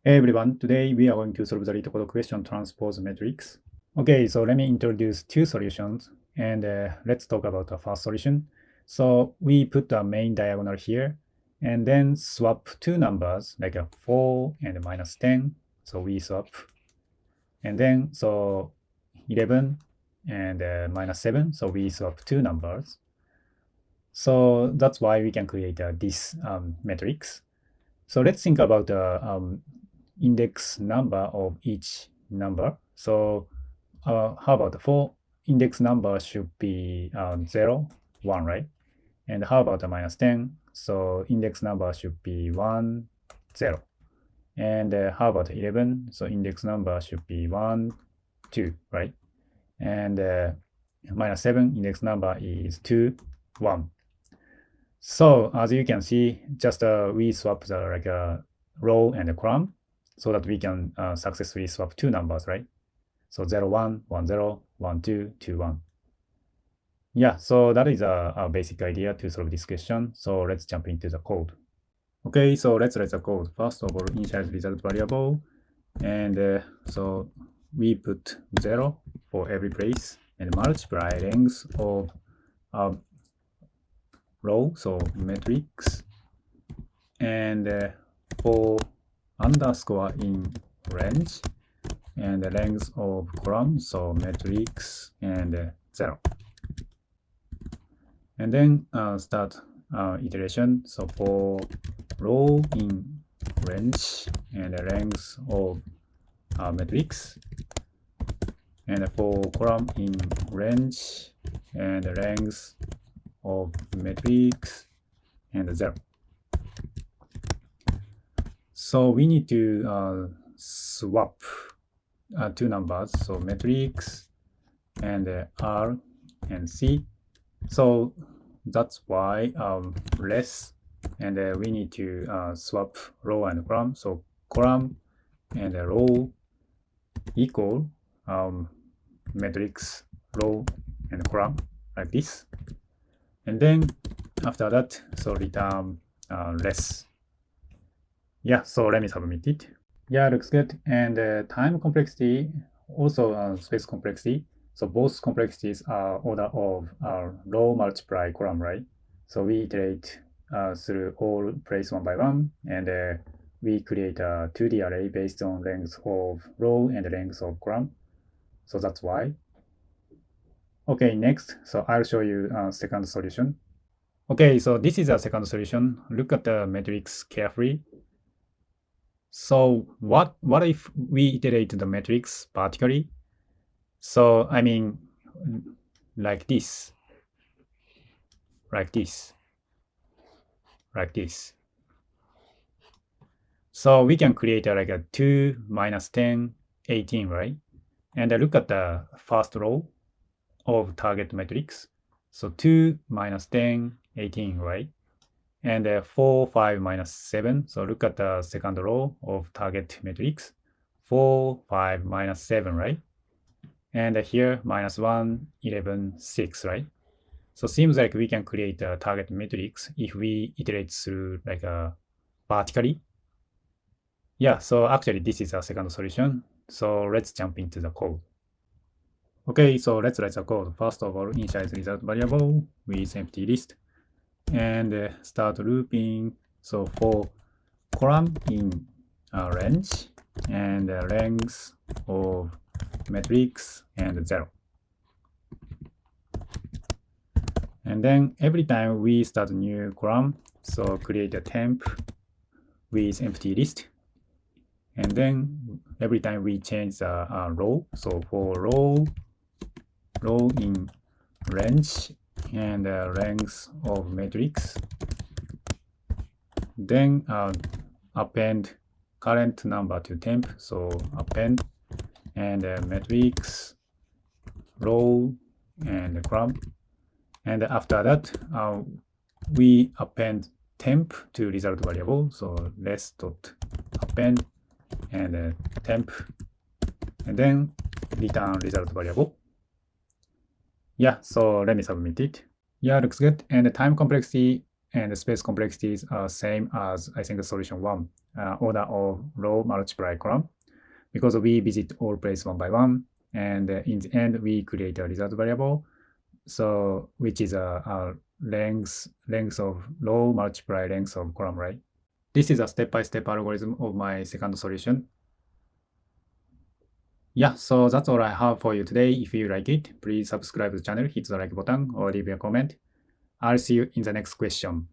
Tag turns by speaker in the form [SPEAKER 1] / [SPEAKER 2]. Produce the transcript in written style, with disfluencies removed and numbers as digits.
[SPEAKER 1] Hey everyone, today we are going to solve the LeetCode question transpose matrix. Okay, so let me introduce two solutions and let's talk about the first solution. So we put the main diagonal here and then swap two numbers like a 4 and minus 10. So we swap and then so 11 and minus 7. So we swap two numbers. So that's why we can create this matrix. So let's think about the index number of each number. So how about the 4 index number should be 0, 1, right? And how about the minus 10? So index number should be 1, 0. And how about 11? So index number should be 1, 2, right? And minus 7, index number is 2, 1. So as you can see, just we swap the row and the column so that we can successfully swap two numbers, right? So 0, 1, 1, 0, 1, 2, 2, 1. Yeah, so that is a basic idea to solve this question. So let's jump into the code. Okay, so let's write the code. First of all, initialize result variable. And so we put 0 for every place and multiply length of row, so matrix. And for underscore in range and the length of column, so matrix and 0. And then start iteration. So for row in range and the length of matrix, and for column in range and the length of matrix and 0. So we need to swap two numbers, so matrix and R and C. So that's why less, and we need to swap row and column. So column and row equal matrix, row, and column like this. And then after that, so return less. Yeah, so let me submit it. Yeah, looks good. And time complexity, also space complexity. So both complexities are order of row multiply column, right? So we iterate through all place one by one, and we create a 2D array based on length of row and length of column. So that's why. Okay, next. So I'll show you second solution. Okay, so this is a second solution. Look at the matrix carefully. So what if we iterate the matrix vertically? So I mean, like this, like this, like this. So we can create like a 2, minus 10, 18, right? And look at the first row of target matrix. So 2, minus 10, 18, right? And 4, 5, minus 7. So look at the second row of target matrix. 4, 5, minus 7, right? And here, minus 1, 11, 6, right? So seems like we can create a target matrix if we iterate through like a vertically. Yeah, so actually this is a second solution. So let's jump into the code. Okay, so let's write the code. First of all, initialize result variable with empty list and start looping. So for column in range and length of matrix and 0. And then every time we start a new column, so create a temp with empty list. And then every time we change the row, so for row in range and length of matrix, then append current number to temp, so append and matrix, row, and column. And after that, we append temp to result variable, so less.append and temp, and then return result variable. Yeah, so let me submit it. Yeah, looks good. And the time complexity and the space complexities are same as, I think, the solution 1, order of row multiply column, because we visit all places one by one, and in the end, we create a result variable, so which is a length of row multiply length of column, right? This is a step-by-step algorithm of my second solution. Yeah, so that's all I have for you today. If you like it, please subscribe to the channel, hit the like button, or leave a comment. I'll see you in the next question.